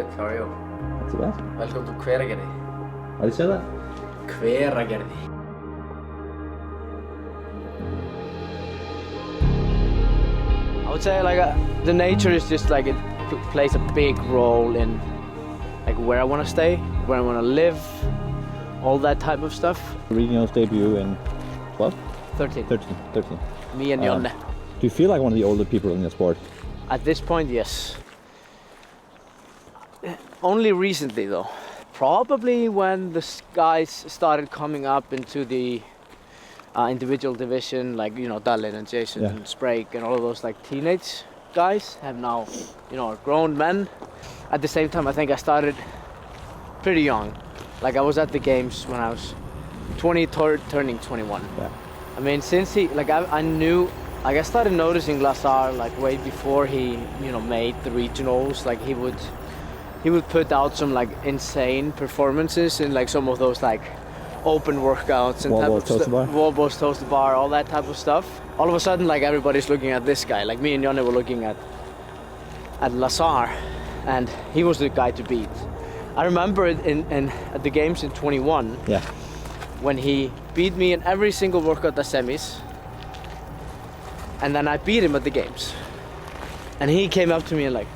good. How are you? Not too bad. Welcome to Hveragerði. How do you say that? Hveragerði. I would say the nature is just like it plays a big role in like where I want to stay, where I want to live, all that type of stuff. Regionals debut in 12? 13. 13. Me and Jonne. Do you feel like one of the older people in the sport? At this point, yes. Only recently though. Probably when the guys started coming up into the individual division, like, you know, Dallin and Jason and Sprake and all of those like teenage guys have now, you know, are grown men. At the same time, I think I started pretty young. Like I was at the games when I was 20, turning 21. Yeah. I mean, since I knew, like I started noticing Lazar like way before he, you know, made the regionals. Like he would put out some like insane performances in like some of those like open workouts and wall balls, toast the bar, all that type of stuff. All of a sudden, like everybody's looking at this guy. Like me and Jonne were looking at Lazar, and he was the guy to beat. I remember at the games in 21. Yeah. When he beat me in every single workout at semis, and then I beat him at the games. And he came up to me and like,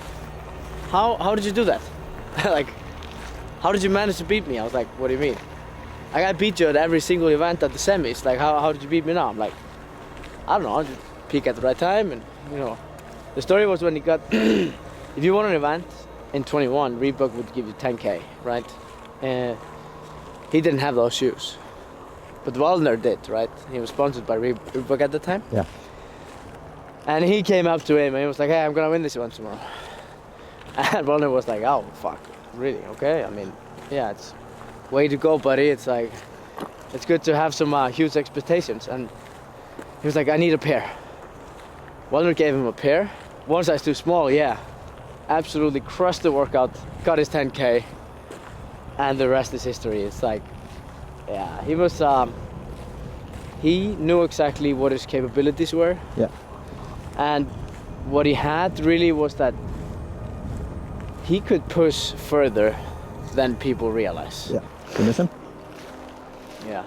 how did you do that? Like, how did you manage to beat me? I was like, what do you mean? Like, I beat you at every single event at the semis. Like, how did you beat me now? I'm like, I don't know, I just peak at the right time. And, you know, the story was when he got, if you won an event in 21, Reebok would give you 10K, right? He didn't have those shoes. But Wallner did, right? He was sponsored by Reebok at the time. Yeah. And he came up to him and he was like, hey, I'm gonna win this event tomorrow. And Wallner was like, oh, fuck, really? Okay, I mean, yeah, it's way to go, buddy. It's like, it's good to have some huge expectations. And he was like, I need a pair. Wallner gave him a pair. One size too small, yeah. Absolutely crushed the workout, got his 10K, and the rest is history. It's like, yeah, he was, he knew exactly what his capabilities were. Yeah. And what he had really was that he could push further than people realize. Yeah. You miss him? Yeah.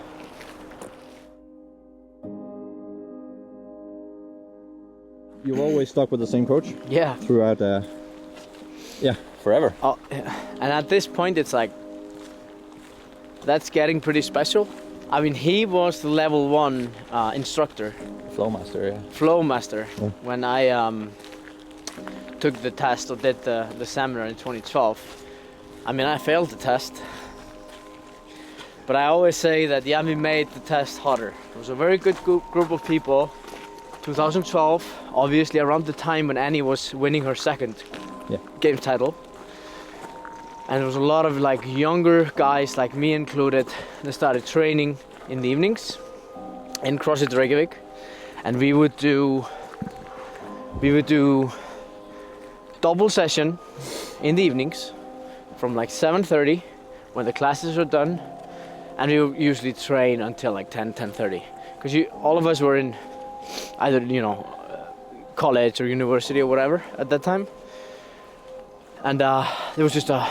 You've always stuck with the same coach? Yeah. Throughout, forever. Oh, yeah. And at this point, it's like, that's getting pretty special. I mean, he was the level 1 instructor. Flowmaster, yeah. Flowmaster. Yeah. When I took the test or did the seminar in 2012. I mean, I failed the test. But I always say that Yami made the test harder. It was a very good group of people. 2012, obviously around the time when Annie was winning her second games title. And there was a lot of like younger guys, like me included, that started training in the evenings in CrossFit Reykjavík. And we would do double session in the evenings from like 7:30 when the classes are done, and we would usually train until like 10:30, because all of us were in either, you know, college or university or whatever at that time. And there was just a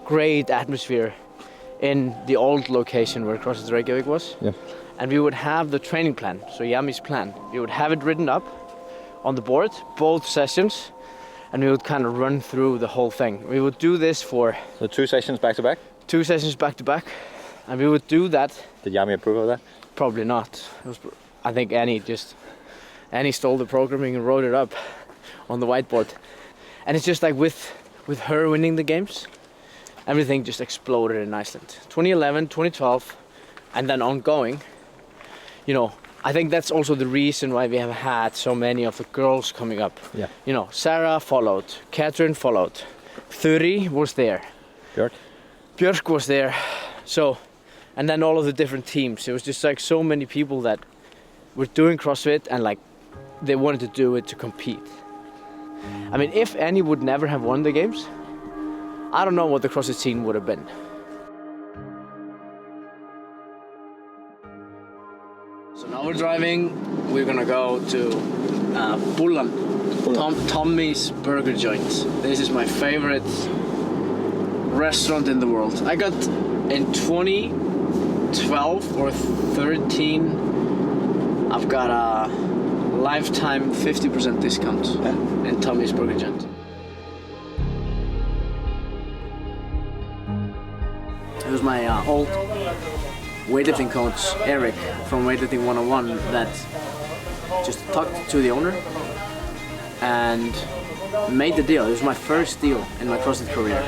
great atmosphere in the old location where CrossFit Reykjavík was. Yeah. And we would have the training plan, so Yami's plan. We would have it written up on the board, both sessions, and we would kind of run through the whole thing. We would do this for... So 2 sessions back to back? 2 sessions back to back, and we would do that. Did Yami approve of that? Probably not. I think Annie stole the programming and wrote it up on the whiteboard. And it's just like with her winning the games, everything just exploded in Iceland. 2011, 2012, and then ongoing. You know, I think that's also the reason why we have had so many of the girls coming up. Yeah. You know, Sarah followed, Catherine followed, Thuri was there. Björk was there. So, and then all of the different teams. It was just like so many people that were doing CrossFit and like they wanted to do it to compete. I mean, if Annie would never have won the games, I don't know what the CrossFit scene would have been. So now we're driving. We're gonna go to Bullan, Tommy's burger joint. This is my favorite restaurant in the world. I got in 2012 or 13, I've got a lifetime 50% discount in Tommy's Burger Joint. It was my old weightlifting coach, Eric, from Weightlifting 101 that just talked to the owner and made the deal. It was my first deal in my CrossFit career,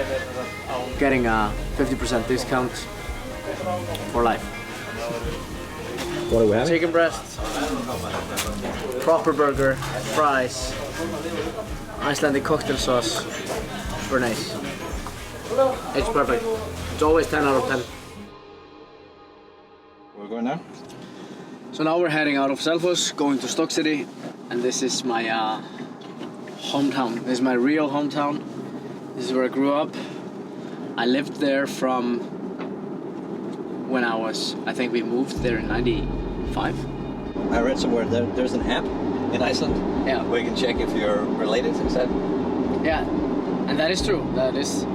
getting a 50% discount for life. What are we having? Chicken breast, proper burger, fries, Icelandic cocktail sauce, béarnaise. It's perfect. It's always 10 out of 10. Where are we going now? So now we're heading out of Selfoss, going to Stock City, and this is my hometown. This is my real hometown. This is where I grew up. I lived there from when I think we moved there in 95. I read somewhere that there's an app in Iceland where you can check if you're related, is that? Yeah, and that is true. That is,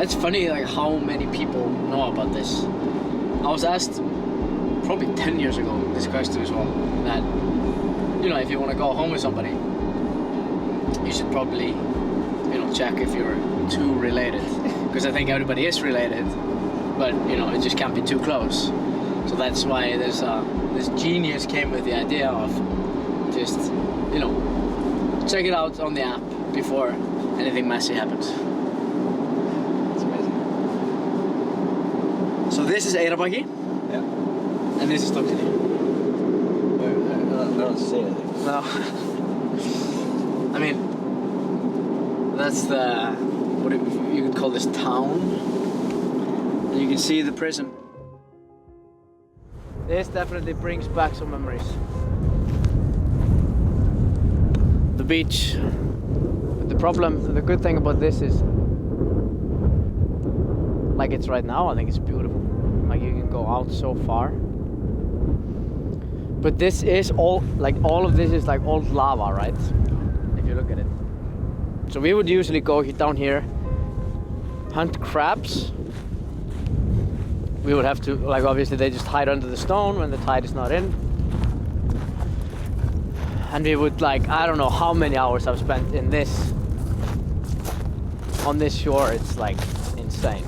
it's funny like how many people know about this. I was asked probably 10 years ago this question as well, that, you know, if you want to go home with somebody, you should probably, you know, check if you're too related, because I think everybody is related, but you know, it just can't be too close. So that's why this genius came with the idea of just, you know, check it out on the app before anything messy happens. It's amazing. So this is Eyrarbakki. Yeah. And this is Stock City. I don't see anything. No. I mean, that's the, what you could call this town. And you can see the prison. This definitely brings back some memories. The beach. But the good thing about this is, like it's right now, I think it's beautiful. Like you can go out so far. But this is all of this is like old lava, right? If you look at it. So we would usually go down here, hunt crabs. We would have to, like obviously they just hide under the stone when the tide is not in. And we would like, I don't know how many hours I've spent in this, on this shore, it's like insane.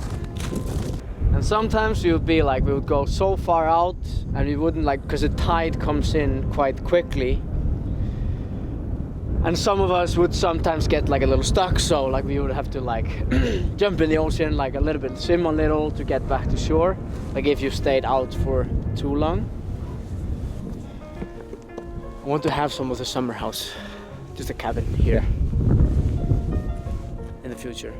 And sometimes we would be like, we would go so far out and we wouldn't like, because the tide comes in quite quickly. And some of us would sometimes get like a little stuck, so like we would have to like jump in the ocean like a little bit, swim a little to get back to shore. Like if you stayed out for too long. I want to have some of the summer house, just a cabin here in the future.